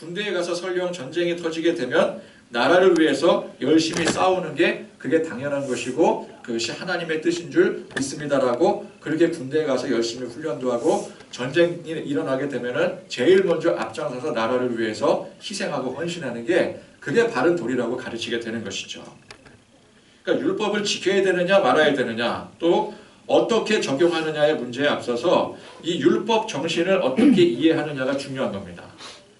군대에 가서 설령 전쟁이 터지게 되면 나라를 위해서 열심히 싸우는 게 그게 당연한 것이고 그것이 하나님의 뜻인 줄 믿습니다라고 그렇게 군대에 가서 열심히 훈련도 하고 전쟁이 일어나게 되면은 제일 먼저 앞장서서 나라를 위해서 희생하고 헌신하는 게 그게 바른 도리라고 가르치게 되는 것이죠. 그러니까 율법을 지켜야 되느냐 말아야 되느냐 또 어떻게 적용하느냐의 문제에 앞서서 이 율법 정신을 어떻게 이해하느냐가 중요한 겁니다.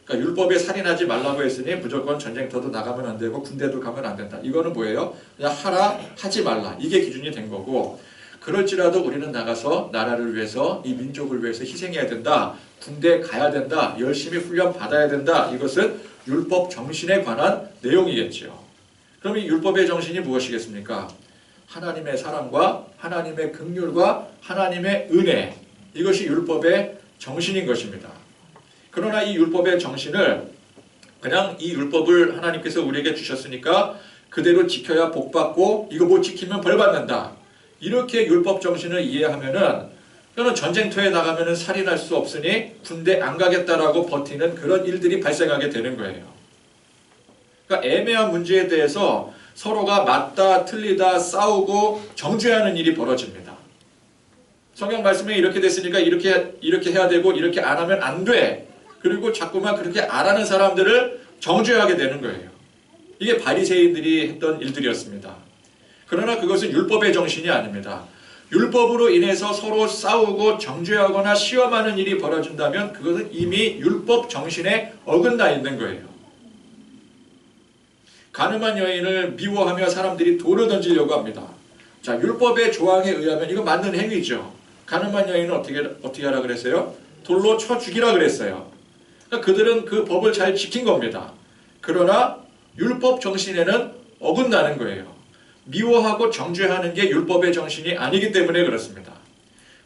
그러니까 율법에 살인하지 말라고 했으니 무조건 전쟁터도 나가면 안 되고 군대도 가면 안 된다. 이거는 뭐예요? 그냥 하라 하지 말라. 이게 기준이 된 거고 그럴지라도 우리는 나가서 나라를 위해서 이 민족을 위해서 희생해야 된다. 군대에 가야 된다. 열심히 훈련 받아야 된다. 이것은 율법 정신에 관한 내용이겠지요. 그럼 이 율법의 정신이 무엇이겠습니까? 하나님의 사랑과 하나님의 긍휼과 하나님의 은혜 이것이 율법의 정신인 것입니다. 그러나 이 율법의 정신을 그냥 이 율법을 하나님께서 우리에게 주셨으니까 그대로 지켜야 복받고 이거 못 지키면 벌받는다. 이렇게 율법 정신을 이해하면은 저는 전쟁터에 나가면은 살인할 수 없으니 군대 안 가겠다라고 버티는 그런 일들이 발생하게 되는 거예요. 그러니까 애매한 문제에 대해서 서로가 맞다 틀리다 싸우고 정죄하는 일이 벌어집니다. 성경 말씀에 이렇게 됐으니까 이렇게 해야 되고 이렇게 안 하면 안 돼. 그리고 자꾸만 그렇게 안 하는 사람들을 정죄하게 되는 거예요. 이게 바리새인들이 했던 일들이었습니다. 그러나 그것은 율법의 정신이 아닙니다. 율법으로 인해서 서로 싸우고 정죄하거나 시험하는 일이 벌어진다면 그것은 이미 율법 정신에 어긋나 있는 거예요. 가늠한 여인을 미워하며 사람들이 돌을 던지려고 합니다. 자, 율법의 조항에 의하면 이거 맞는 행위죠. 가늠한 여인은 어떻게 하라 그랬어요? 돌로 쳐 죽이라 그랬어요. 그러니까 그들은 그 법을 잘 지킨 겁니다. 그러나 율법 정신에는 어긋나는 거예요. 미워하고 정죄하는 게 율법의 정신이 아니기 때문에 그렇습니다.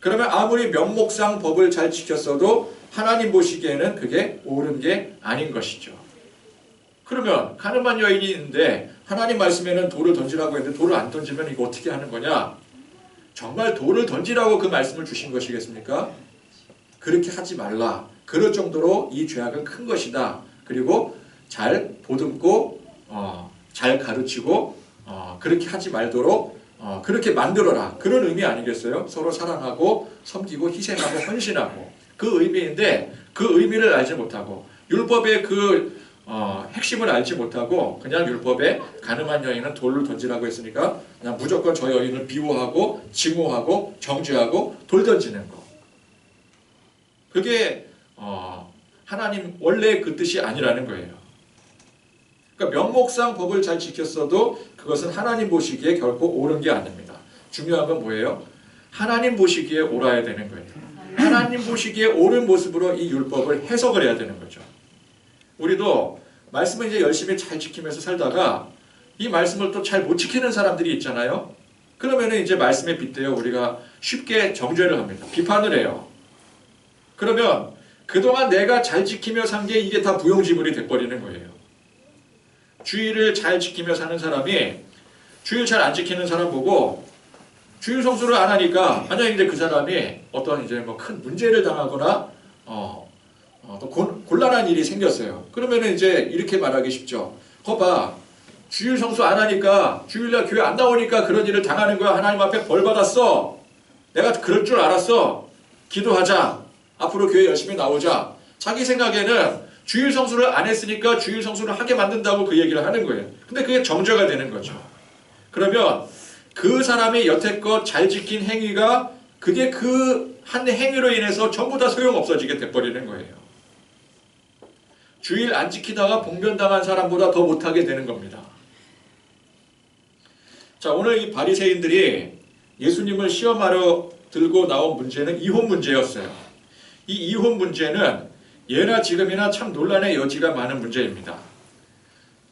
그러면 아무리 명목상 법을 잘 지켰어도 하나님 보시기에는 그게 옳은 게 아닌 것이죠. 그러면 가늠한 여인이 있는데 하나님 말씀에는 돌을 던지라고 했는데 돌을 안 던지면 이거 어떻게 하는 거냐? 정말 돌을 던지라고 그 말씀을 주신 것이겠습니까? 그렇게 하지 말라. 그럴 정도로 이 죄악은 큰 것이다. 그리고 잘 보듬고 잘 가르치고 그렇게 하지 말도록 그렇게 만들어라. 그런 의미 아니겠어요? 서로 사랑하고 섬기고 희생하고 헌신하고 그 의미인데 그 의미를 알지 못하고 율법의 그 핵심을 알지 못하고 그냥 율법에 가늠한 여인은 돌을 던지라고 했으니까 그냥 무조건 저 여인을 비호하고 증오하고 정죄하고 돌 던지는 거. 그게 하나님 원래 그 뜻이 아니라는 거예요. 그러니까 명목상 법을 잘 지켰어도 그것은 하나님 보시기에 결코 옳은 게 아닙니다. 중요한 건 뭐예요? 하나님 보시기에 옳아야 되는 거예요. 하나님 보시기에 옳은 모습으로 이 율법을 해석을 해야 되는 거죠. 우리도 말씀을 이제 열심히 잘 지키면서 살다가 이 말씀을 또 잘 못 지키는 사람들이 있잖아요. 그러면 이제 말씀에 빗대어 우리가 쉽게 정죄를 합니다. 비판을 해요. 그러면 그동안 내가 잘 지키며 산 게 이게 다 부용지물이 돼버리는 거예요. 주의를 잘 지키며 사는 사람이 주의를 잘 안 지키는 사람 보고 주의 성수를 안 하니까 만약에 이제 그 사람이 어떤 이제 뭐 큰 문제를 당하거나 또 곤란한 일이 생겼어요. 그러면은 이제 이렇게 말하기 쉽죠. 거봐, 주일 성수 안 하니까 주일날 교회 안 나오니까 그런 일을 당하는 거야. 하나님 앞에 벌 받았어. 내가 그럴 줄 알았어. 기도하자. 앞으로 교회 열심히 나오자. 자기 생각에는 주일 성수를 안 했으니까 주일 성수를 하게 만든다고 그 얘기를 하는 거예요. 근데 그게 정죄가 되는 거죠. 그러면 그 사람이 여태껏 잘 지킨 행위가 그게 그 한 행위로 인해서 전부 다 소용없어지게 돼버리는 거예요. 주일 안 지키다가 봉변당한 사람보다 더 못하게 되는 겁니다. 자, 오늘 이 바리새인들이 예수님을 시험하러 들고 나온 문제는 이혼 문제였어요. 이 이혼 문제는 예나 지금이나 참 논란의 여지가 많은 문제입니다.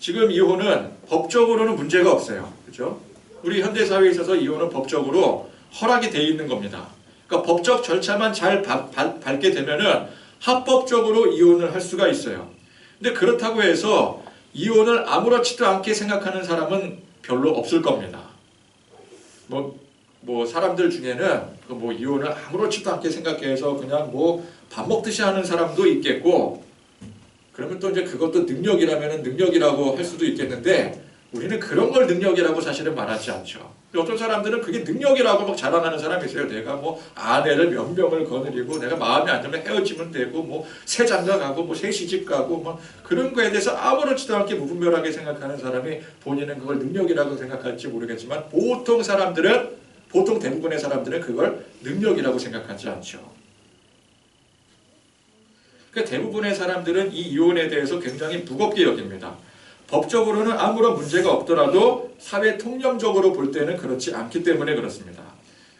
지금 이혼은 법적으로는 문제가 없어요. 그렇죠? 우리 현대사회에 있어서 이혼은 법적으로 허락이 되어 있는 겁니다. 그러니까 법적 절차만 잘 밟게 되면은 합법적으로 이혼을 할 수가 있어요. 근데 그렇다고 해서 이혼을 아무렇지도 않게 생각하는 사람은 별로 없을 겁니다. 뭐 사람들 중에는 뭐 이혼을 아무렇지도 않게 생각해서 그냥 뭐 밥 먹듯이 하는 사람도 있겠고, 그러면 또 이제 그것도 능력이라면 능력이라고 할 수도 있겠는데 우리는 그런 걸 능력이라고 사실은 말하지 않죠. 어떤 사람들은 그게 능력이라고 막 자랑하는 사람이 있어요. 내가 뭐 아내를 몇 명을 거느리고 내가 마음에 안 들면 헤어지면 되고 뭐 새 장가 가고 뭐 새 시집 가고 뭐 그런 거에 대해서 아무렇지도 않게 무분별하게 생각하는 사람이 본인은 그걸 능력이라고 생각할지 모르겠지만 보통 대부분의 사람들은 그걸 능력이라고 생각하지 않죠. 그러니까 대부분의 사람들은 이 이혼에 대해서 굉장히 무겁게 여깁니다. 법적으로는 아무런 문제가 없더라도 사회 통념적으로 볼 때는 그렇지 않기 때문에 그렇습니다.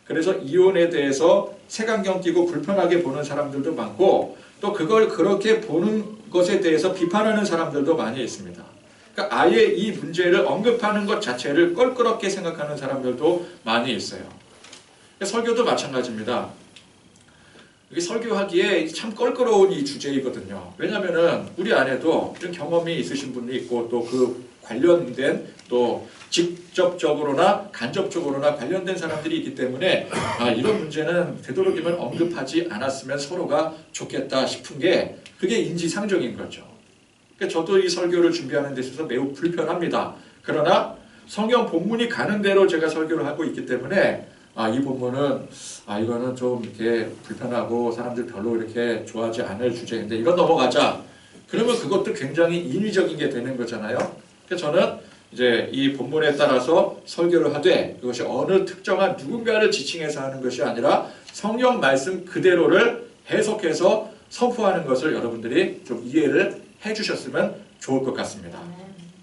그래서 이혼에 대해서 색안경 끼고 불편하게 보는 사람들도 많고 또 그걸 그렇게 보는 것에 대해서 비판하는 사람들도 많이 있습니다. 그러니까 아예 이 문제를 언급하는 것 자체를 껄끄럽게 생각하는 사람들도 많이 있어요. 설교도 마찬가지입니다. 설교하기에 참 껄끄러운 이 주제이거든요. 왜냐하면 우리 안에도 좀 경험이 있으신 분이 있고 또 그 관련된 또 직접적으로나 간접적으로나 관련된 사람들이 있기 때문에 이런 문제는 되도록이면 언급하지 않았으면 서로가 좋겠다 싶은 게 그게 인지상정인 거죠. 그러니까 저도 이 설교를 준비하는 데 있어서 매우 불편합니다. 그러나 성경 본문이 가는 대로 제가 설교를 하고 있기 때문에 이 본문은 이거는 좀 이렇게 불편하고 사람들 별로 이렇게 좋아하지 않을 주제인데 이건 넘어가자. 그러면 그것도 굉장히 인위적인 게 되는 거잖아요. 그래서 저는 이제 이 본문에 따라서 설교를 하되 그것이 어느 특정한 누군가를 지칭해서 하는 것이 아니라 성경 말씀 그대로를 해석해서 선포하는 것을 여러분들이 좀 이해를 해주셨으면 좋을 것 같습니다.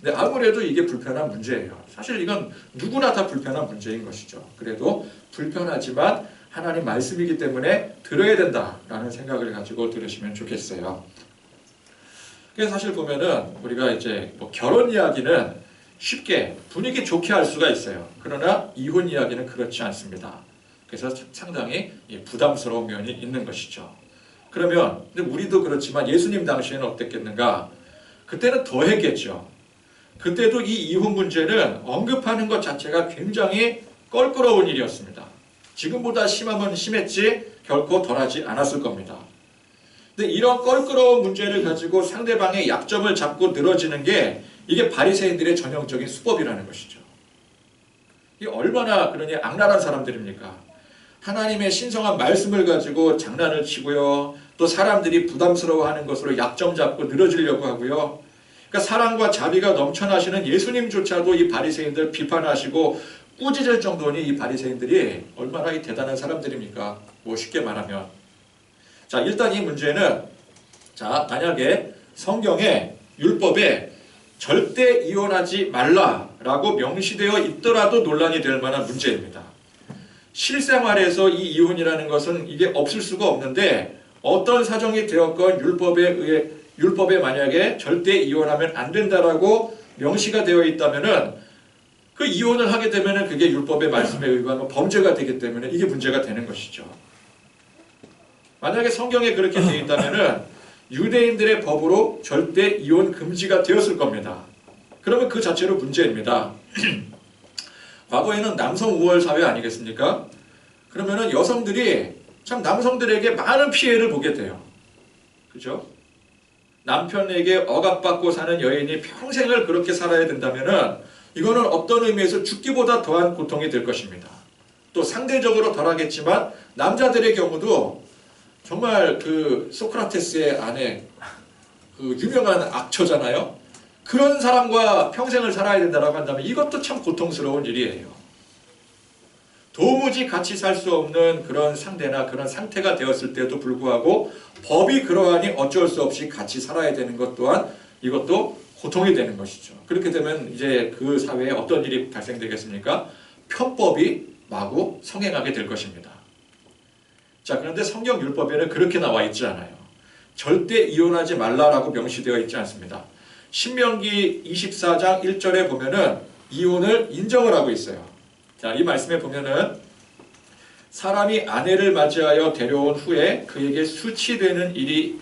근데 아무래도 이게 불편한 문제예요. 사실 이건 누구나 다 불편한 문제인 것이죠. 그래도 불편하지만 하나님 말씀이기 때문에 들어야 된다라는 생각을 가지고 들으시면 좋겠어요. 그래서 사실 보면은 우리가 이제 뭐 결혼 이야기는 쉽게 분위기 좋게 할 수가 있어요. 그러나 이혼 이야기는 그렇지 않습니다. 그래서 상당히 부담스러운 면이 있는 것이죠. 그러면 우리도 그렇지만 예수님 당시에는 어땠겠는가? 그때는 더 했겠죠. 그때도 이 이혼 문제는 언급하는 것 자체가 굉장히 껄끄러운 일이었습니다. 지금보다 심하면 심했지 결코 덜하지 않았을 겁니다. 근데 이런 껄끄러운 문제를 가지고 상대방의 약점을 잡고 늘어지는 게 이게 바리새인들의 전형적인 수법이라는 것이죠. 이게 얼마나 그러니 악랄한 사람들입니까? 하나님의 신성한 말씀을 가지고 장난을 치고요. 또 사람들이 부담스러워하는 것으로 약점 잡고 늘어지려고 하고요. 그러니까 사랑과 자비가 넘쳐나시는 예수님조차도 이 바리새인들 비판하시고 꾸짖을 정도니 이 바리새인들이 얼마나 이 대단한 사람들입니까? 뭐 쉽게 말하면. 자, 일단 이 문제는 만약에 성경에 율법에 절대 이혼하지 말라라고 명시되어 있더라도 논란이 될 만한 문제입니다. 실생활에서 이 이혼이라는 것은 이게 없을 수가 없는데 어떤 사정이 되었건 율법에 만약에 절대 이혼하면 안 된다라고 명시가 되어 있다면은 그 이혼을 하게 되면은 그게 율법의 말씀에 의거하면 범죄가 되기 때문에 이게 문제가 되는 것이죠. 만약에 성경에 그렇게 되어 있다면은 유대인들의 법으로 절대 이혼 금지가 되었을 겁니다. 그러면 그 자체로 문제입니다. 과거에는 남성 우월 사회 아니겠습니까? 그러면은 여성들이 참 남성들에게 많은 피해를 보게 돼요. 그죠? 남편에게 억압받고 사는 여인이 평생을 그렇게 살아야 된다면은 이거는 어떤 의미에서 죽기보다 더한 고통이 될 것입니다. 또 상대적으로 덜하겠지만 남자들의 경우도 정말 그 소크라테스의 아내 그 유명한 악처잖아요. 그런 사람과 평생을 살아야 된다고 한다면 이것도 참 고통스러운 일이에요. 도무지 같이 살 수 없는 그런 상대나 그런 상태가 되었을 때도 불구하고 법이 그러하니 어쩔 수 없이 같이 살아야 되는 것 또한 이것도 고통이 되는 것이죠. 그렇게 되면 이제 그 사회에 어떤 일이 발생되겠습니까? 편법이 마구 성행하게 될 것입니다. 자, 그런데 성경 율법에는 그렇게 나와 있지 않아요. 절대 이혼하지 말라라고 명시되어 있지 않습니다. 신명기 24장 1절에 보면은 이혼을 인정을 하고 있어요. 자, 이 말씀에 보면은 사람이 아내를 맞이하여 데려온 후에 그에게 수치되는 일이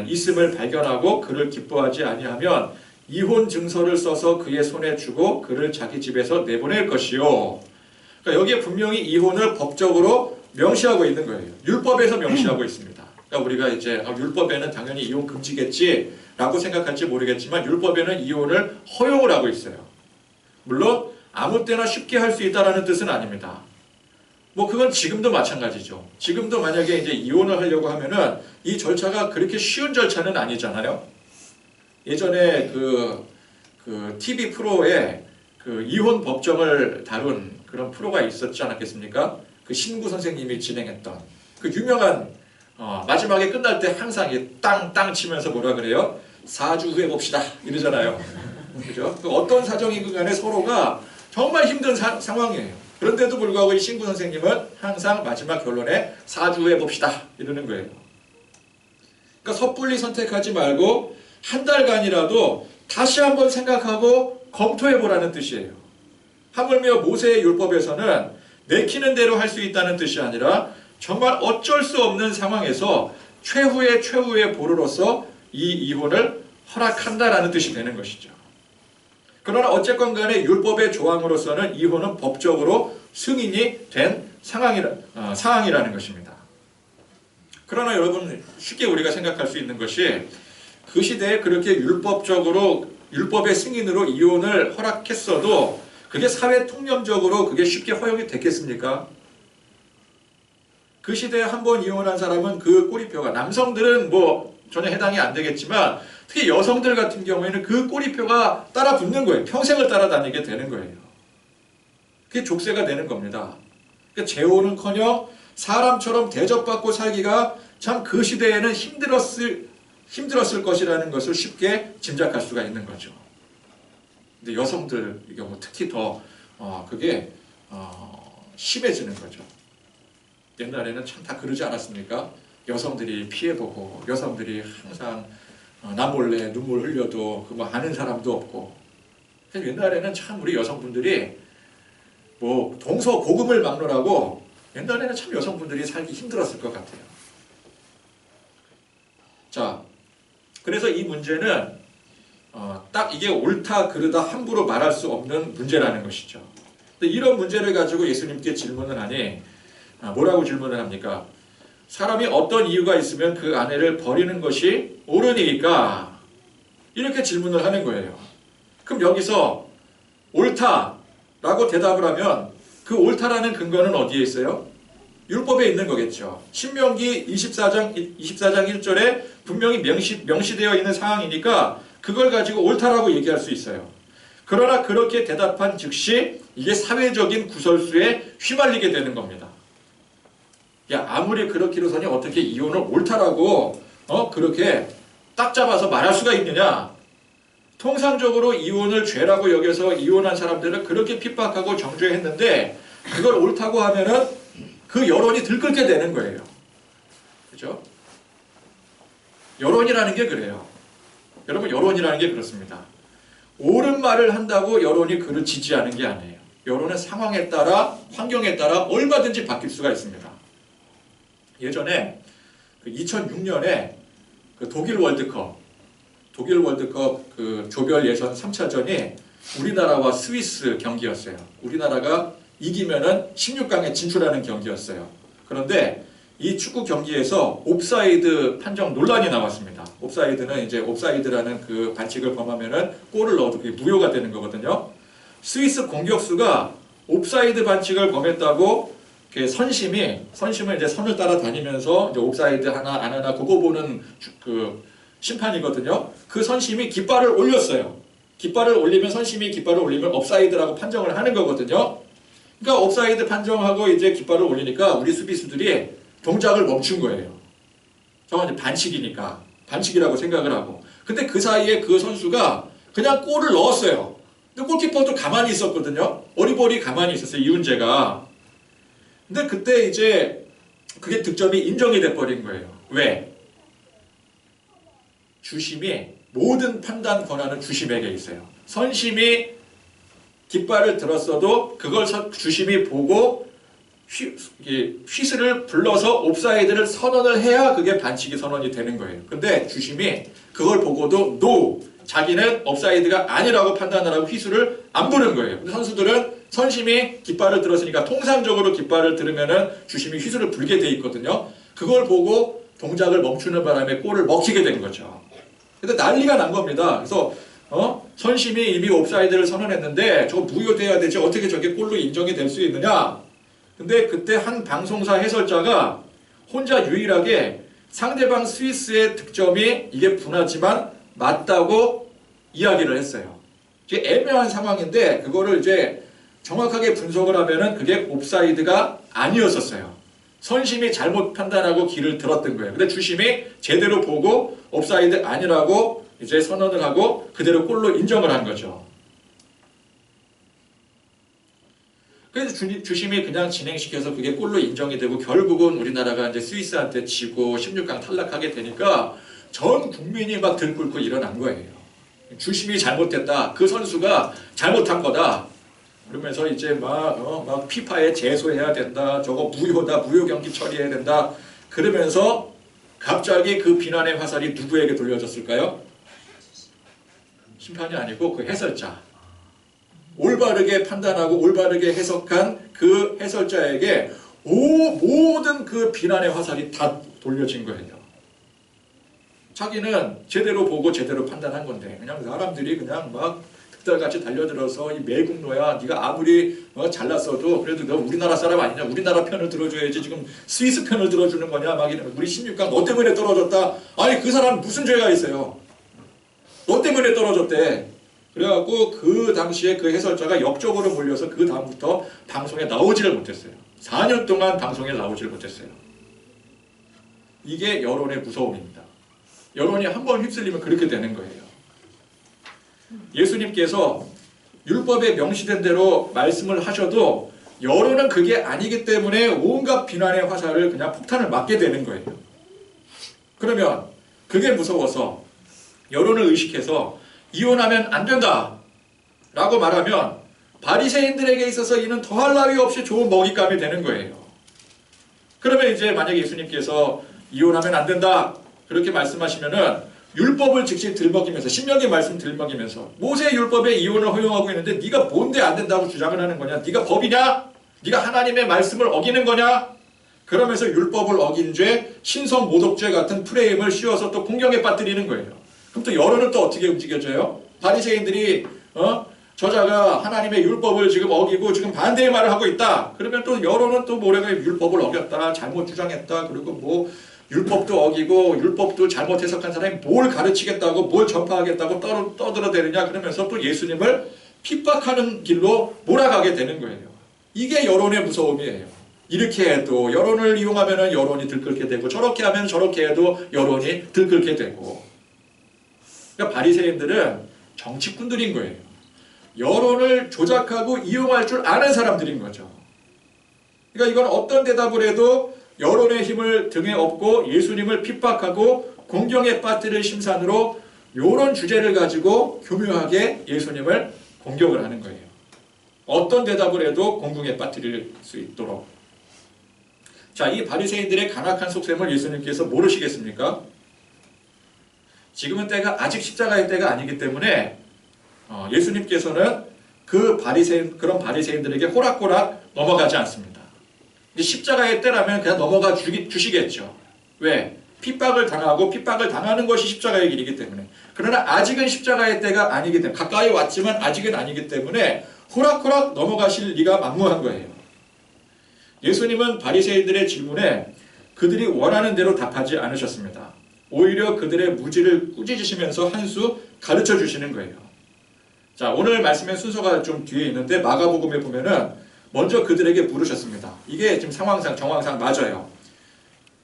있음을 발견하고 그를 기뻐하지 아니하면 이혼 증서를 써서 그의 손에 주고 그를 자기 집에서 내보낼 것이요. 그러니까 여기에 분명히 이혼을 법적으로 명시하고 있는 거예요. 율법에서 명시하고 있습니다. 그러니까 우리가 이제 율법에는 당연히 이혼 금지겠지라고 생각할지 모르겠지만 율법에는 이혼을 허용을 하고 있어요. 물론 아무 때나 쉽게 할 수 있다라는 뜻은 아닙니다. 뭐 그건 지금도 마찬가지죠. 지금도 만약에 이제 이혼을 하려고 하면은 이 절차가 그렇게 쉬운 절차는 아니잖아요. 예전에 그 TV 프로에 그 이혼 법정을 다룬 그런 프로가 있었지 않았겠습니까? 그 신구 선생님이 진행했던 그 유명한 마지막에 끝날 때 항상 땅땅 치면서 뭐라 그래요? 4주 후에 봅시다 이러잖아요. 그죠? 그 어떤 사정이든 간에 서로가 정말 힘든 상황이에요. 그런데도 불구하고 이 신구 선생님은 항상 마지막 결론에 4주 후에 봅시다 이러는 거예요. 그러니까 섣불리 선택하지 말고 한 달간이라도 다시 한번 생각하고 검토해보라는 뜻이에요. 하물며 모세의 율법에서는 내키는 대로 할 수 있다는 뜻이 아니라 정말 어쩔 수 없는 상황에서 최후의 보루로서 이 이혼을 허락한다라는 뜻이 되는 것이죠. 그러나 어쨌건 간에 율법의 조항으로서는 이혼은 법적으로 승인이 된 상황이라는 것입니다. 그러나 여러분 쉽게 우리가 생각할 수 있는 것이 그 시대에 그렇게 율법의 승인으로 이혼을 허락했어도 그게 사회 통념적으로 그게 쉽게 허용이 됐겠습니까? 그 시대에 한 번 이혼한 사람은 그 꼬리표가, 남성들은 뭐 전혀 해당이 안 되겠지만 특히 여성들 같은 경우에는 그 꼬리표가 따라 붙는 거예요. 평생을 따라다니게 되는 거예요. 그게 족쇄가 되는 겁니다. 그러니까 재혼은커녕 사람처럼 대접받고 살기가 참 그 시대에는 힘들었을 것이라는 것을 쉽게 짐작할 수가 있는 거죠. 근데 여성들의 경우 특히 더 그게 심해지는 거죠. 옛날에는 참 다 그러지 않았습니까? 여성들이 피해보고 여성들이 항상 나 몰래 눈물 흘려도 그거 아는 사람도 없고. 그래서 옛날에는 참 우리 여성분들이 뭐 동서고금을 막론하고 옛날에는 참 여성분들이 살기 힘들었을 것 같아요. 자, 그래서 이 문제는 딱 이게 옳다 그르다 함부로 말할 수 없는 문제라는 것이죠. 근데 이런 문제를 가지고 예수님께 질문을 하니 뭐라고 질문을 합니까? 사람이 어떤 이유가 있으면 그 아내를 버리는 것이 옳으니까 이렇게 질문을 하는 거예요. 그럼 여기서 옳다라고 대답을 하면 그 옳다라는 근거는 어디에 있어요? 율법에 있는 거겠죠. 신명기 24장 1절에 분명히 명시되어 있는 상황이니까 그걸 가지고 옳다라고 얘기할 수 있어요. 그러나 그렇게 대답한 즉시 이게 사회적인 구설수에 휘말리게 되는 겁니다. 야, 아무리 그렇기로서니 어떻게 이혼을 옳다라고 그렇게 딱 잡아서 말할 수가 있느냐? 통상적으로 이혼을 죄라고 여겨서 이혼한 사람들을 그렇게 핍박하고 정죄했는데 그걸 옳다고 하면은 그 여론이 들끓게 되는 거예요. 그죠? 여론이라는 게 그래요. 여러분, 여론이라는 게 그렇습니다. 옳은 말을 한다고 여론이 그를 지지하는 게 아니에요. 여론은 상황에 따라, 환경에 따라 얼마든지 바뀔 수가 있습니다. 예전에 2006년에 독일 월드컵 그 조별 예선 3차전이 우리나라와 스위스 경기였어요. 우리나라가 이기면은 16강에 진출하는 경기였어요. 그런데 이 축구 경기에서 옵사이드 판정 논란이 나왔습니다. 옵사이드는 이제 옵사이드라는 그 반칙을 범하면은 골을 넣어도 그게 무효가 되는 거거든요. 스위스 공격수가 옵사이드 반칙을 범했다고 선심을 이제 선을 따라 다니면서 이제 옵사이드 하나 안 하나 그거 보는 그 심판이거든요. 그 선심이 깃발을 올렸어요. 깃발을 올리면 선심이 깃발을 올리면 옵사이드라고 판정을 하는 거거든요. 그러니까 옵사이드 판정하고 이제 깃발을 올리니까 우리 수비수들이 동작을 멈춘 거예요. 저건 이제 반칙이라고 생각을 하고. 근데 그 사이에 그 선수가 그냥 골을 넣었어요. 근데 골키퍼도 가만히 있었거든요. 어리버리 가만히 있었어요. 이훈재가. 근데 그때 이제 그게 득점이 인정이 돼버린 거예요. 왜? 주심이 모든 판단 권한은 주심에게 있어요. 선심이 깃발을 들었어도 그걸 주심이 보고 휘슬을 불러서 옵사이드를 선언을 해야 그게 반칙이 선언이 되는 거예요. 근데 주심이 그걸 보고도 NO! 자기는 옵사이드가 아니라고 판단을 하고 휘슬을 안 부른 거예요. 근데 선수들은 선심이 깃발을 들었으니까 통상적으로 깃발을 들으면은 주심이 휘슬을 불게 돼 있거든요. 그걸 보고 동작을 멈추는 바람에 골을 먹히게 된 거죠. 근데 난리가 난 겁니다. 그래서 선심이 이미 옵사이드를 선언했는데 저거 무효돼야 되지 어떻게 저게 골로 인정이 될 수 있느냐. 근데 그때 한 방송사 해설자가 혼자 유일하게 상대방 스위스의 득점이 이게 분하지만 맞다고 이야기를 했어요. 이게 애매한 상황인데 그거를 이제 정확하게 분석을 하면은 그게 옵사이드가 아니었었어요. 선심이 잘못 판단하고 길을 들었던 거예요. 근데 주심이 제대로 보고 옵사이드 아니라고 이제 선언을 하고 그대로 골로 인정을 한 거죠. 그래서 주심이 그냥 진행시켜서 그게 골로 인정이 되고 결국은 우리나라가 이제 스위스한테 지고 16강 탈락하게 되니까 전 국민이 막 들끓고 일어난 거예요. 주심이 잘못됐다. 그 선수가 잘못한 거다. 그러면서 이제 막 피파에 제소해야 된다. 저거 무효다. 무효 경기 처리해야 된다. 그러면서 갑자기 그 비난의 화살이 누구에게 돌려졌을까요? 심판이 아니고 그 해설자. 올바르게 판단하고 올바르게 해석한 그 해설자에게 모든 그 비난의 화살이 다 돌려진 거예요. 자기는 제대로 보고 제대로 판단한 건데 그냥 사람들이 그냥 막 득달같이 달려들어서 이 매국노야 네가 아무리 잘났어도 그래도 너 우리나라 사람 아니냐 우리나라 편을 들어줘야지 지금 스위스 편을 들어주는 거냐 막 이러면 우리 16강 너 때문에 떨어졌다. 아니 그 사람 무슨 죄가 있어요. 너 때문에 떨어졌대. 그래갖고 그 당시에 그 해설자가 역적으로 몰려서 그 다음부터 방송에 나오지를 못했어요. 4년 동안 방송에 나오지를 못했어요. 이게 여론의 무서움입니다. 여론이 한번 휩쓸리면 그렇게 되는 거예요. 예수님께서 율법에 명시된 대로 말씀을 하셔도 여론은 그게 아니기 때문에 온갖 비난의 화살을 그냥 폭탄을 맞게 되는 거예요. 그러면 그게 무서워서 여론을 의식해서 이혼하면 안 된다 라고 말하면 바리새인들에게 있어서 이는 더할 나위 없이 좋은 먹잇감이 되는 거예요. 그러면 이제 만약에 예수님께서 이혼하면 안 된다 그렇게 말씀하시면은 율법을 즉시 들먹이면서 신명기 말씀 들먹이면서 모세 율법에 이혼을 허용하고 있는데 네가 뭔데 안 된다고 주장을 하는 거냐? 네가 법이냐? 네가 하나님의 말씀을 어기는 거냐? 그러면서 율법을 어긴 죄, 신성 모독죄 같은 프레임을 씌워서 또 공경에 빠뜨리는 거예요. 그럼 또 여론은 또 어떻게 움직여져요? 바리새인들이 저자가 하나님의 율법을 지금 어기고 지금 반대의 말을 하고 있다. 그러면 또 여론은 또 뭐래가 율법을 어겼다, 잘못 주장했다, 그리고 뭐 율법도 어기고 율법도 잘못 해석한 사람이 뭘 가르치겠다고 뭘 전파하겠다고 떠들어대느냐 그러면서 또 예수님을 핍박하는 길로 몰아가게 되는 거예요. 이게 여론의 무서움이에요. 이렇게 해도 여론을 이용하면 여론이 들끓게 되고 저렇게 하면 저렇게 해도 여론이 들끓게 되고 그러니까 바리새인들은 정치꾼들인 거예요. 여론을 조작하고 이용할 줄 아는 사람들인 거죠. 그러니까 이건 어떤 대답을 해도 여론의 힘을 등에 업고 예수님을 핍박하고 공경에 빠뜨릴 심산으로 이런 주제를 가지고 교묘하게 예수님을 공격을 하는 거예요. 어떤 대답을 해도 공경에 빠뜨릴 수 있도록. 자, 이 바리새인들의 간악한 속셈을 예수님께서 모르시겠습니까? 지금은 때가 아직 십자가의 때가 아니기 때문에 예수님께서는 그런 바리새인들에게 호락호락 넘어가지 않습니다. 십자가의 때라면 그냥 넘어가 주시겠죠. 왜? 핍박을 당하고 핍박을 당하는 것이 십자가의 길이기 때문에. 그러나 아직은 십자가의 때가 아니기 때문에 가까이 왔지만 아직은 아니기 때문에 호락호락 넘어가실 리가 만무한 거예요. 예수님은 바리새인들의 질문에 그들이 원하는 대로 답하지 않으셨습니다. 오히려 그들의 무지를 꾸짖으시면서 한 수 가르쳐 주시는 거예요. 자, 오늘 말씀의 순서가 좀 뒤에 있는데 마가복음에 보면은 먼저 그들에게 물으셨습니다. 이게 지금 상황상 정황상 맞아요.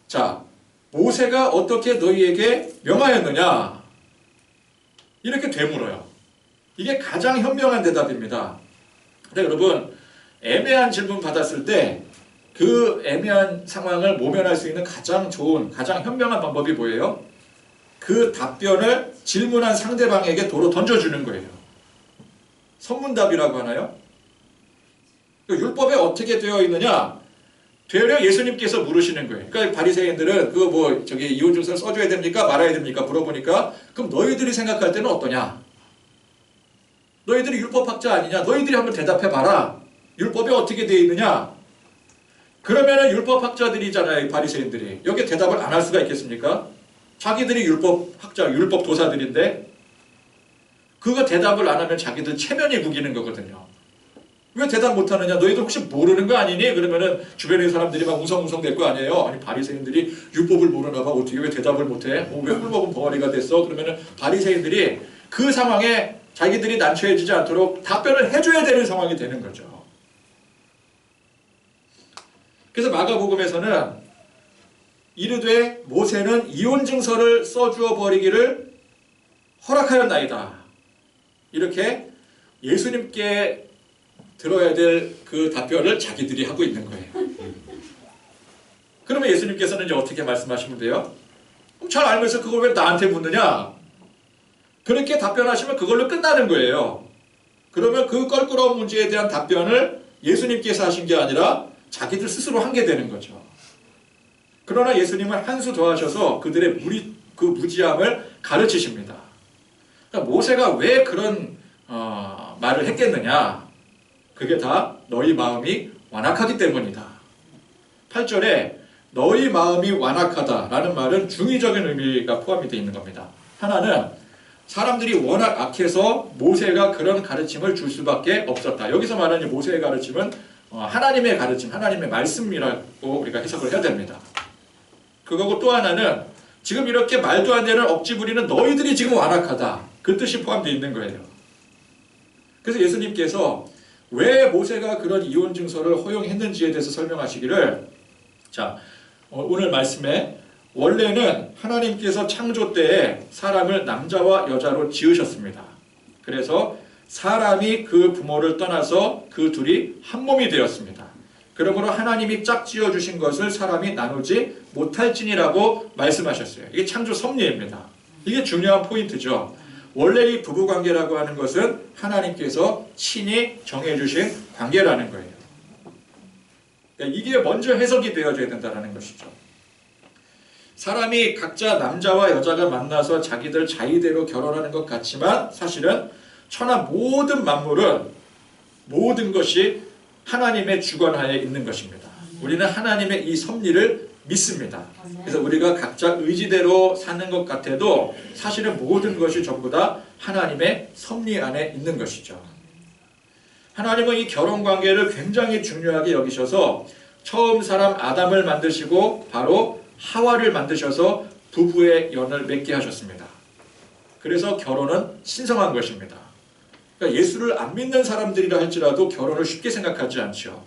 자, 모세가 어떻게 너희에게 명하였느냐? 이렇게 되물어요. 이게 가장 현명한 대답입니다. 근데 여러분 애매한 질문 받았을 때 그 애매한 상황을 모면할 수 있는 가장 좋은, 가장 현명한 방법이 뭐예요? 그 답변을 질문한 상대방에게 도로 던져주는 거예요. 선문답이라고 하나요? 율법에 어떻게 되어 있느냐? 되려 예수님께서 물으시는 거예요. 그러니까 바리새인들은 그거 이혼 증서를 써줘야 됩니까? 말아야 됩니까? 물어보니까 그럼 너희들이 생각할 때는 어떠냐? 너희들이 율법학자 아니냐? 너희들이 한번 대답해 봐라. 율법에 어떻게 되어 있느냐? 그러면은 율법학자들이잖아요, 이 바리새인들이. 여기 대답을 안 할 수가 있겠습니까? 자기들이 율법학자, 율법 도사들인데 그거 대답을 안 하면 자기들 체면이 구기는 거거든요. 왜 대답 못하느냐? 너희들 혹시 모르는 거 아니니? 그러면은 주변의 사람들이 막 웅성웅성 될 거 아니에요. 아니 바리새인들이 율법을 모르나 봐. 어떻게 왜 대답을 못해? 왜 꿀먹은 벙어리가 됐어? 그러면은 바리새인들이 그 상황에 자기들이 난처해지지 않도록 답변을 해줘야 되는 상황이 되는 거죠. 그래서 마가복음에서는 이르되 모세는 이혼 증서를 써주어 버리기를 허락하였나이다. 이렇게 예수님께 들어야 될 그 답변을 자기들이 하고 있는 거예요. 그러면 예수님께서는 이제 어떻게 말씀하시면 돼요? 잘 알면서 그걸 왜 나한테 묻느냐? 그렇게 답변하시면 그걸로 끝나는 거예요. 그러면 그 껄끄러운 문제에 대한 답변을 예수님께서 하신 게 아니라 자기들 스스로 한 게 되는 거죠. 그러나 예수님은 한 수 더 하셔서 그들의 그 무지함을 가르치십니다. 그러니까 모세가 왜 그런 말을 했겠느냐? 그게 다 너희 마음이 완악하기 때문이다. 8절에 너희 마음이 완악하다라는 말은 중의적인 의미가 포함이 되어 있는 겁니다. 하나는 사람들이 워낙 악해서 모세가 그런 가르침을 줄 수밖에 없었다. 여기서 말하는 모세의 가르침은 하나님의 가르침, 하나님의 말씀이라고 우리가 해석을 해야 됩니다. 그거고 또 하나는 지금 이렇게 말도 안 되는 억지 부리는 너희들이 지금 완악하다. 그 뜻이 포함되어 있는 거예요. 그래서 예수님께서 왜 모세가 그런 이혼 증서를 허용했는지에 대해서 설명하시기를 자, 오늘 말씀에 원래는 하나님께서 창조 때에 사람을 남자와 여자로 지으셨습니다. 그래서 사람이 그 부모를 떠나서 그 둘이 한 몸이 되었습니다. 그러므로 하나님이 짝 지어주신 것을 사람이 나누지 못할지니라고 말씀하셨어요. 이게 창조 섭리입니다. 이게 중요한 포인트죠. 원래 이 부부관계라고 하는 것은 하나님께서 친히 정해주신 관계라는 거예요. 그러니까 이게 먼저 해석이 되어져야 된다는 것이죠. 사람이 각자 남자와 여자가 만나서 자기들 자의대로 결혼하는 것 같지만 사실은 천하 모든 만물은 모든 것이 하나님의 주관하에 있는 것입니다. 우리는 하나님의 이 섭리를 믿습니다. 그래서 우리가 각자 의지대로 사는 것 같아도 사실은 모든 것이 전부 다 하나님의 섭리 안에 있는 것이죠. 하나님은 이 결혼관계를 굉장히 중요하게 여기셔서 처음 사람 아담을 만드시고 바로 하와를 만드셔서 부부의 연을 맺게 하셨습니다. 그래서 결혼은 신성한 것입니다. 그러니까 예수를 안 믿는 사람들이라 할지라도 결혼을 쉽게 생각하지 않죠.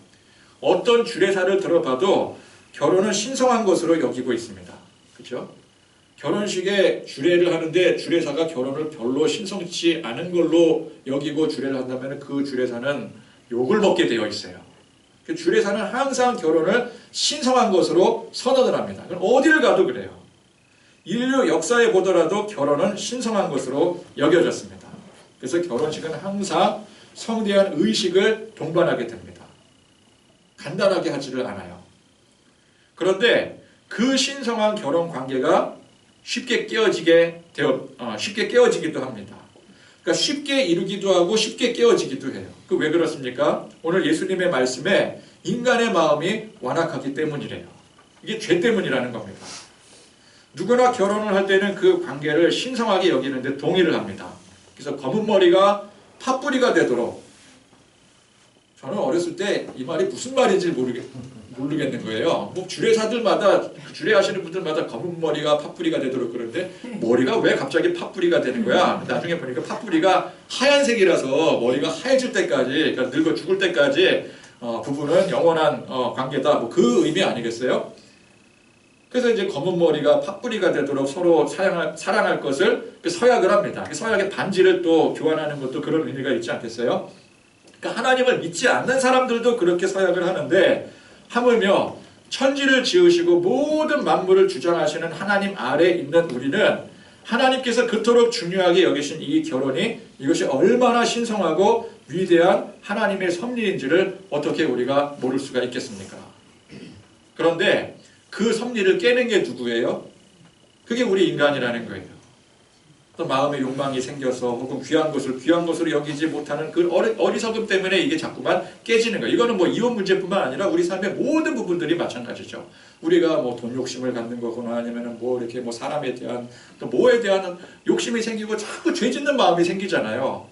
어떤 주례사를 들어봐도 결혼은 신성한 것으로 여기고 있습니다. 그렇죠? 결혼식에 주례를 하는데 주례사가 결혼을 별로 신성치 않은 걸로 여기고 주례를 한다면 그 주례사는 욕을 먹게 되어 있어요. 그 주례사는 항상 결혼을 신성한 것으로 선언을 합니다. 어디를 가도 그래요. 인류 역사에 보더라도 결혼은 신성한 것으로 여겨졌습니다. 그래서 결혼식은 항상 성대한 의식을 동반하게 됩니다. 간단하게 하지를 않아요. 그런데 그 신성한 결혼 관계가 쉽게 깨어지기도 합니다. 그러니까 쉽게 이루기도 하고 쉽게 깨어지기도 해요. 그 왜 그렇습니까? 오늘 예수님의 말씀에 인간의 마음이 완악하기 때문이래요. 이게 죄 때문이라는 겁니다. 누구나 결혼을 할 때는 그 관계를 신성하게 여기는데 동의를 합니다. 그래서 검은 머리가 팥뿌리가 되도록 저는 어렸을 때 이 말이 무슨 말인지 모르겠는 거예요. 뭐 주례사들마다 주례하시는 분들마다 검은 머리가 팥뿌리가 되도록 그러는데 머리가 왜 갑자기 팥뿌리가 되는 거야? 나중에 보니까 팥뿌리가 하얀색이라서 머리가 하얘질 때까지 그러니까 늙어 죽을 때까지 부부는 영원한 관계다. 뭐 그 의미 아니겠어요? 그래서 이제 검은 머리가 팥뿌리가 되도록 서로 사랑할 것을 서약을 합니다. 서약의 반지를 또 교환하는 것도 그런 의미가 있지 않겠어요? 그러니까 하나님을 믿지 않는 사람들도 그렇게 서약을 하는데 하물며 천지를 지으시고 모든 만물을 주장하시는 하나님 아래에 있는 우리는 하나님께서 그토록 중요하게 여기신 이 결혼이 이것이 얼마나 신성하고 위대한 하나님의 섭리인지를 어떻게 우리가 모를 수가 있겠습니까? 그런데 그 섭리를 깨는 게 누구예요? 그게 우리 인간이라는 거예요. 또 마음의 욕망이 생겨서 혹은 귀한 것으로 여기지 못하는 그 어리석음 때문에 이게 자꾸만 깨지는 거예요. 이거는 뭐 이혼 문제뿐만 아니라 우리 삶의 모든 부분들이 마찬가지죠. 우리가 뭐 돈 욕심을 갖는 거거나 아니면은 뭐 이렇게 뭐 사람에 대한 또 뭐에 대한 욕심이 생기고 자꾸 죄 짓는 마음이 생기잖아요.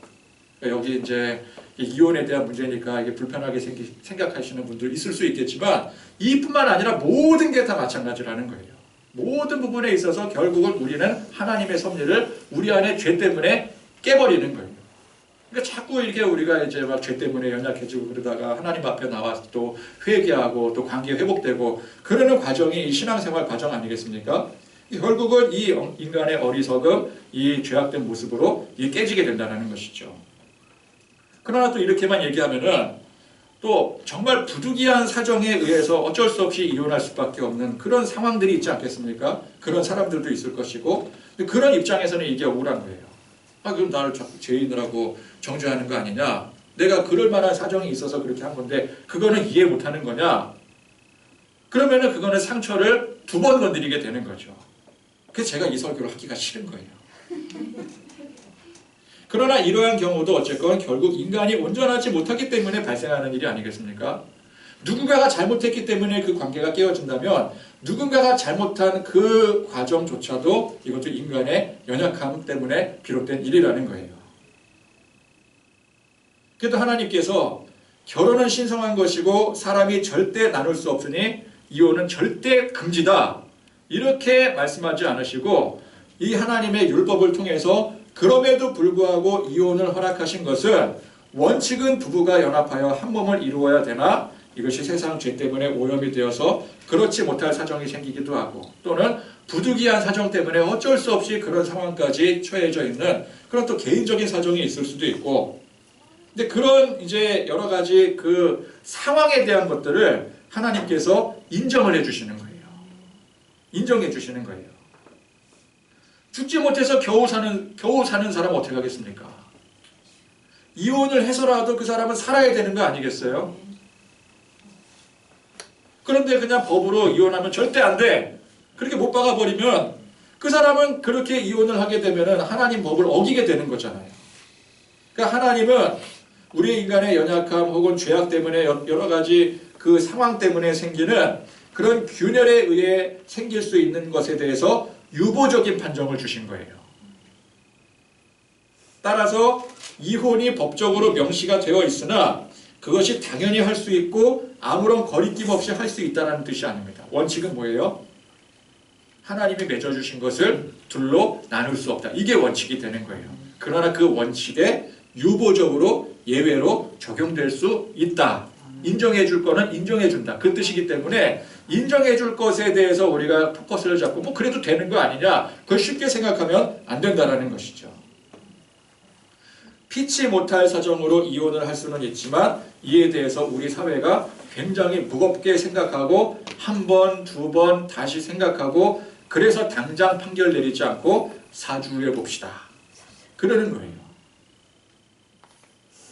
그러니까 여기 이제 이혼에 대한 문제니까 이게 불편하게 생각하시는 분들 있을 수 있겠지만 이뿐만 아니라 모든 게 다 마찬가지라는 거예요. 모든 부분에 있어서 결국은 우리는 하나님의 섭리를 우리 안에 죄 때문에 깨버리는 거예요. 그러니까 자꾸 이렇게 우리가 이제 막 죄 때문에 연약해지고 그러다가 하나님 앞에 나와서 또 회개하고 또 관계 회복되고 그러는 과정이 이 신앙생활 과정 아니겠습니까? 결국은 이 인간의 어리석음, 이 죄악된 모습으로 이 깨지게 된다는 것이죠. 그러나 또 이렇게만 얘기하면은 또 정말 부득이한 사정에 의해서 어쩔 수 없이 이혼할 수밖에 없는 그런 상황들이 있지 않겠습니까? 그런 사람들도 있을 것이고 그런 입장에서는 이게 억울한 거예요. 그럼 나를 자꾸 죄인이라고 정죄하는 거 아니냐? 내가 그럴 만한 사정이 있어서 그렇게 한 건데 그거는 이해 못하는 거냐? 그러면은 그거는 상처를 2번 건드리게 되는 거죠. 그래서 제가 이 설교를 하기가 싫은 거예요. 그러나 이러한 경우도 어쨌건 결국 인간이 온전하지 못하기 때문에 발생하는 일이 아니겠습니까? 누군가가 잘못했기 때문에 그 관계가 깨어진다면 누군가가 잘못한 그 과정조차도 이것도 인간의 연약함 때문에 비롯된 일이라는 거예요. 그래도 하나님께서 결혼은 신성한 것이고 사람이 절대 나눌 수 없으니 이혼은 절대 금지다. 이렇게 말씀하지 않으시고 이 하나님의 율법을 통해서 그럼에도 불구하고 이혼을 허락하신 것은 원칙은 부부가 연합하여 한 몸을 이루어야 되나 이것이 세상 죄 때문에 오염이 되어서 그렇지 못할 사정이 생기기도 하고 또는 부득이한 사정 때문에 어쩔 수 없이 그런 상황까지 처해져 있는 그런 또 개인적인 사정이 있을 수도 있고 근데 그런 이제 여러 가지 그 상황에 대한 것들을 하나님께서 인정을 해주시는 거예요. 인정해 주시는 거예요. 죽지 못해서 겨우 사는 사람은 어떻게 하겠습니까? 이혼을 해서라도 그 사람은 살아야 되는 거 아니겠어요? 그런데 그냥 법으로 이혼하면 절대 안 돼. 그렇게 못 박아버리면 그 사람은 그렇게 이혼을 하게 되면 하나님 법을 어기게 되는 거잖아요. 그러니까 하나님은 우리 인간의 연약함 혹은 죄악 때문에 여러 가지 그 상황 때문에 생기는 그런 균열에 의해 생길 수 있는 것에 대해서 유보적인 판정을 주신 거예요. 따라서 이혼이 법적으로 명시가 되어 있으나 그것이 당연히 할 수 있고 아무런 거리낌 없이 할 수 있다는 뜻이 아닙니다. 원칙은 뭐예요? 하나님이 맺어주신 것을 둘로 나눌 수 없다. 이게 원칙이 되는 거예요. 그러나 그 원칙에 유보적으로 예외로 적용될 수 있다. 인정해 줄 거는 인정해 준다. 그 뜻이기 때문에 인정해 줄 것에 대해서 우리가 포커스를 잡고 뭐 그래도 되는 거 아니냐. 그걸 쉽게 생각하면 안 된다라는 것이죠. 피치 못할 사정으로 이혼을 할 수는 있지만 이에 대해서 우리 사회가 굉장히 무겁게 생각하고 한 번, 2번 다시 생각하고 그래서 당장 판결 내리지 않고 사주해 봅시다. 그러는 거예요.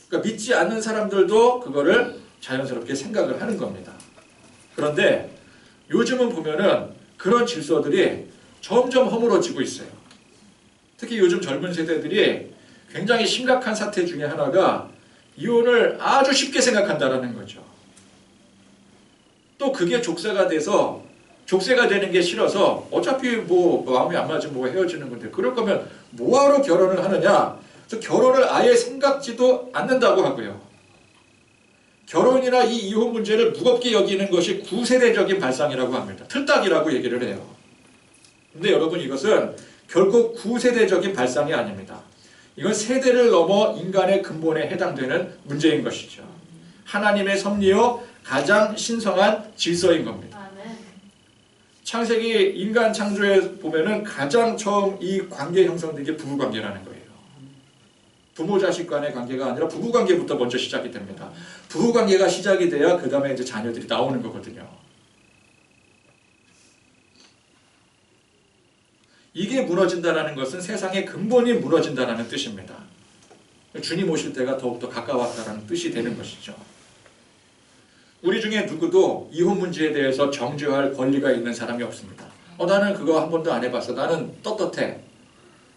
그러니까 믿지 않는 사람들도 그거를 자연스럽게 생각을 하는 겁니다. 그런데 요즘은 보면은 그런 질서들이 점점 허물어지고 있어요. 특히 요즘 젊은 세대들이 굉장히 심각한 사태 중에 하나가 이혼을 아주 쉽게 생각한다는 거죠. 또 그게 족쇄가 돼서 족쇄가 되는 게 싫어서 어차피 뭐 마음이 안 맞으면 뭐 헤어지는 건데 그럴 거면 뭐하러 결혼을 하느냐. 그래서 결혼을 아예 생각지도 않는다고 하고요. 결혼이나 이 이혼 문제를 무겁게 여기는 것이 구세대적인 발상이라고 합니다. 틀딱이라고 얘기를 해요. 근데 여러분 이것은 결국 구세대적인 발상이 아닙니다. 이건 세대를 넘어 인간의 근본에 해당되는 문제인 것이죠. 하나님의 섭리요 가장 신성한 질서인 겁니다. 창세기 인간 창조에 보면은 가장 처음 이 관계 형성된 게 부부관계라는 거예요. 부모 자식 간의 관계가 아니라 부부관계부터 먼저 시작이 됩니다. 부부관계가 시작이 돼야 그 다음에 이제 자녀들이 나오는 거거든요. 이게 무너진다는 것은 세상의 근본이 무너진다는 뜻입니다. 주님 오실 때가 더욱더 가까웠다는 뜻이 되는 것이죠. 우리 중에 누구도 이혼 문제에 대해서 정죄할 권리가 있는 사람이 없습니다. 나는 그거 한 번도 안 해봤어. 나는 떳떳해.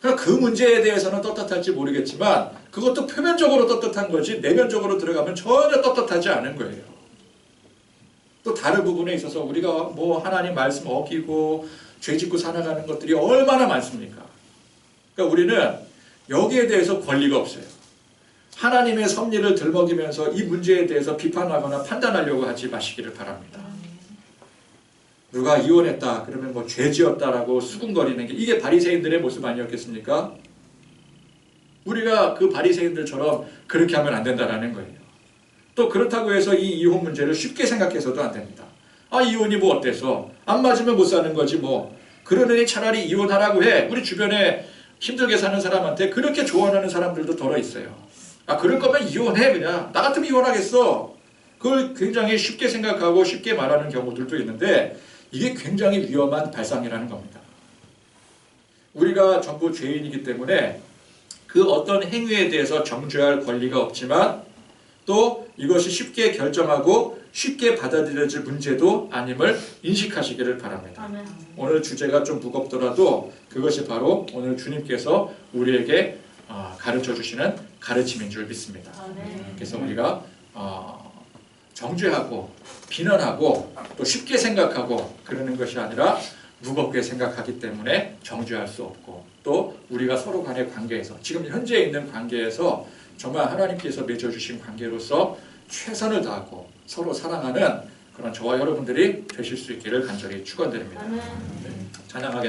그러니까 그 문제에 대해서는 떳떳할지 모르겠지만 그것도 표면적으로 떳떳한 거지 내면적으로 들어가면 전혀 떳떳하지 않은 거예요. 또 다른 부분에 있어서 우리가 뭐 하나님 말씀 어기고 죄짓고 살아가는 것들이 얼마나 많습니까? 그러니까 우리는 여기에 대해서 권리가 없어요. 하나님의 섭리를 들먹이면서 이 문제에 대해서 비판하거나 판단하려고 하지 마시기를 바랍니다. 누가 이혼했다 그러면 뭐 죄지었다라고 수군거리는 게 이게 바리새인들의 모습 아니었겠습니까? 우리가 그 바리새인들처럼 그렇게 하면 안 된다라는 거예요. 또 그렇다고 해서 이 이혼 문제를 쉽게 생각해서도 안 됩니다. 아 이혼이 뭐 어때서? 안 맞으면 못 사는 거지 뭐. 그러느니 차라리 이혼하라고 해. 우리 주변에 힘들게 사는 사람한테 그렇게 조언하는 사람들도 덜어 있어요. 아 그럴 거면 이혼해 그냥. 나 같으면 이혼하겠어. 그걸 굉장히 쉽게 생각하고 쉽게 말하는 경우들도 있는데 이게 굉장히 위험한 발상이라는 겁니다. 우리가 전부 죄인이기 때문에 그 어떤 행위에 대해서 정죄할 권리가 없지만 또 이것이 쉽게 결정하고 쉽게 받아들여질 문제도 아님을 인식하시기를 바랍니다. 아멘. 오늘 주제가 좀 무겁더라도 그것이 바로 오늘 주님께서 우리에게 가르쳐 주시는 가르침인 줄 믿습니다. 아멘. 그래서 우리가 정죄하고 비난하고 또 쉽게 생각하고 그러는 것이 아니라 무겁게 생각하기 때문에 정죄할 수 없고 또 우리가 서로 간의 관계에서 지금 현재 있는 관계에서 정말 하나님께서 맺어주신 관계로서 최선을 다하고 서로 사랑하는 그런 저와 여러분들이 되실 수 있기를 간절히 축원드립니다. 아멘. 찬양하겠습니다.